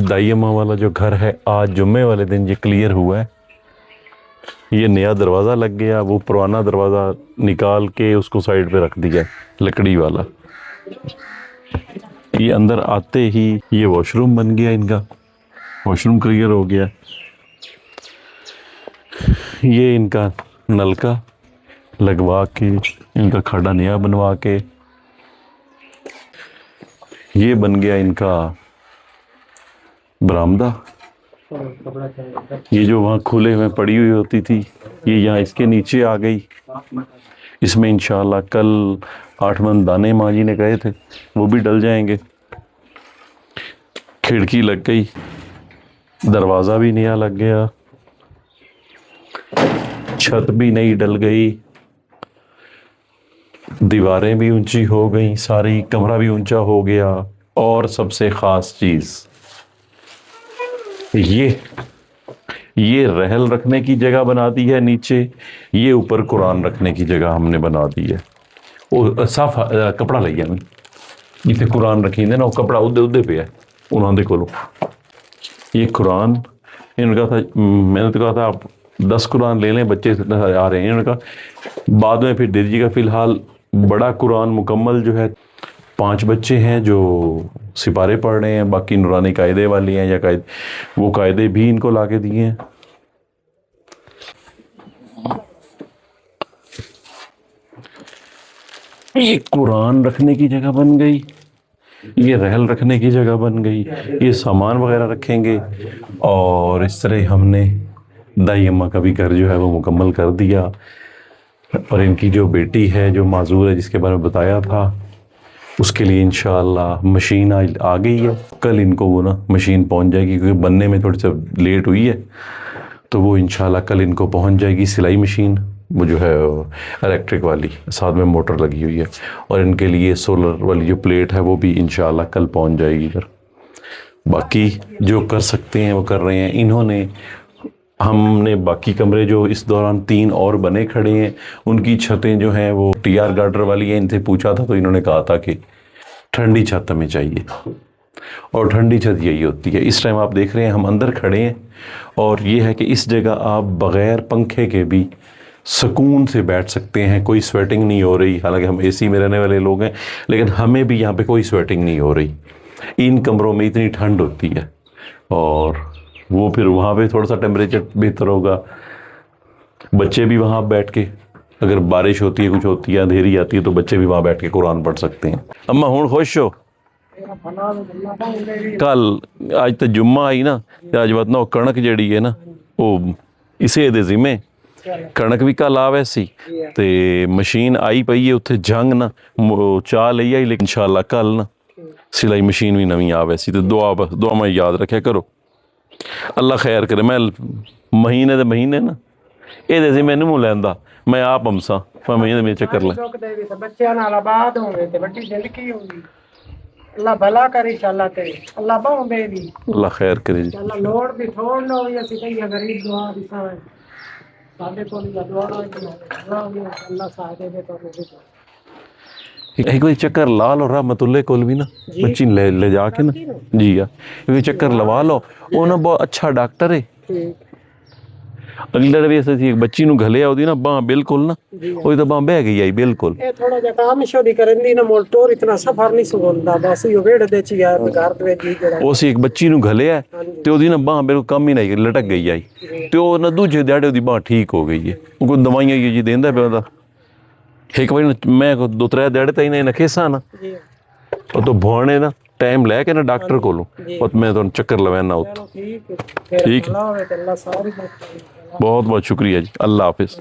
दाई अम्मा वाला जो घर है आज जुम्मे वाले दिन ये क्लियर हुआ है। ये नया दरवाज़ा लग गया, वो पुराना दरवाज़ा निकाल के उसको साइड पे रख दिया लकड़ी वाला। ये अंदर आते ही ये वॉशरूम बन गया, इनका वॉशरूम क्लियर हो गया। ये इनका नलका लगवा के, इनका खड़ा नया बनवा के, ये बन गया इनका बरामदा। ये जो वहाँ खुले हुए पड़ी हुई होती थी ये यहाँ इसके नीचे आ गई। इसमें इंशाल्लाह कल 8 मन दाने माँ जी ने कहे थे वो भी डल जाएंगे। खिड़की लग गई, दरवाज़ा भी नया लग गया, छत भी नई डल गई, दीवारें भी ऊंची हो गई, सारी कमरा भी ऊंचा हो गया। और सबसे ख़ास चीज़ ये रहल रखने की जगह बना दी है नीचे, ये ऊपर कुरान रखने की जगह हमने बना दी है। वो साफ कपड़ा ले गया जितने कुरान रखी ना वो कपड़ा उदे उदे पे है उन्होंने को। ये कुरान इनका था, मैंने तो कहा था आप 10 कुरान ले लें, बच्चे आ रहे हैं। इन्होंने कहा बाद में फिर दे दीजिएगा, फ़िलहाल बड़ा कुरान मुकम्मल जो है 5 बच्चे हैं जो सिपारे पढ़ रहे हैं, बाकी नूरानी कायदे वाली हैं या वो कायदे भी इनको ला के दिए हैं। ये कुरान रखने की जगह बन गई, ये रहल रखने की जगह बन गई, ये सामान वगैरह रखेंगे। और इस तरह हमने दाई अम्मा का भी घर जो है वो मुकम्मल कर दिया। और इनकी जो बेटी है जो माजूर है जिसके बारे में बताया था, उसके लिए इंशाअल्लाह मशीन आ गई है। कल इनको वो ना मशीन पहुंच जाएगी, क्योंकि बनने में थोड़ी सा लेट हुई है, तो वो इंशाअल्लाह कल इनको पहुंच जाएगी सिलाई मशीन, वो जो है इलेक्ट्रिक वाली, साथ में मोटर लगी हुई है। और इनके लिए सोलर वाली जो प्लेट है वो भी इंशाअल्लाह कल पहुंच जाएगी इधर। बाकी जो कर सकते हैं वो कर रहे हैं इन्होंने। हमने बाकी कमरे जो इस दौरान 3 और बने खड़े हैं, उनकी छतें जो हैं वो TR गार्डर वाली हैं। इनसे पूछा था तो इन्होंने कहा था कि ठंडी छत हमें चाहिए, और ठंडी छत यही होती है। इस टाइम आप देख रहे हैं हम अंदर खड़े हैं, और ये है कि इस जगह आप बग़ैर पंखे के भी सुकून से बैठ सकते हैं, कोई स्वेटिंग नहीं हो रही। हालांकि हम AC में रहने वाले लोग हैं, लेकिन हमें भी यहाँ पे कोई स्वेटिंग नहीं हो रही। इन कमरों में इतनी ठंड होती है, और वो फिर वहाँ पे थोड़ा सा टेम्परेचर बेहतर होगा। बच्चे भी वहाँ बैठ के, अगर बारिश होती है, कुछ होती है, अंधेरी आती है, तो बच्चे भी वहाँ बैठ के कुरान पढ़ सकते हैं। अम्मा हुण खुश हो? कल आज तो जुम्मा आई ना, अज वतना वो कणक जड़ी है ना वो इसे दे जिम्मे कणक भी कल आ वैसी, ते मशीन आई पई है उत्थे जंग ना चाह ली आई, लेकिन इंशाअल्लाह कल ना सिलाई मशीन भी नवी आ वैसी। तो दुआ में याद रखा करो, अल्लाह खैर करे। मैं महीने दे महीने ना ये से मैनू मुँह लैंदा, मैं आप हमसा मैं महीने में चक्कर लै अल्लाह भला करे इंशाअल्लाह तेरे, अल्लाह बांधे दी, अल्लाह खैर करे जी। अल्लाह लोड़ दी थोड़ नो भी असि कई गरीब दुआ दी सावे साडे कोल दुआ अल्लाह सादे दे तो एक कोई चक्कर ला लो रहमतुल्लाह कोल भी ना, बच्ची ले जाके ना जी या क्योंकि चक्कर लवा लो, वो ना बहुत अच्छा डॉक्टर है। अगली दफे ऐसे थी एक बच्ची नु घले आउदी ना बाह बिल्कुल ना ओई तो बाह बह गई आई बिल्कुल। ए थोड़ा जा काम शोदी करंदी ना मोटोर इतना सफर नहीं सुगंदा, बस यो वेड़ दे ची यार घर दे जी जड़ा ओसी एक बच्ची नु घले है ते ओदी ना बाह बिल्कुल कम ही नहीं लटक गई आई, ते ओ ना दूजे ध्याड़े ओदी बाह ठीक हो गई है। वो कोई दवाइयां जी देंदा पे ओदा एक बार मैं को 2-3 ध्याड़े ताई ना खेसा ना तो भोने ना टाइम लैके ना डॉक्टर कोलों मैं तो चक्कर लवैना उत्थे। ठीक है, बहुत बहुत शुक्रिया जी, अल्लाह हाफिज।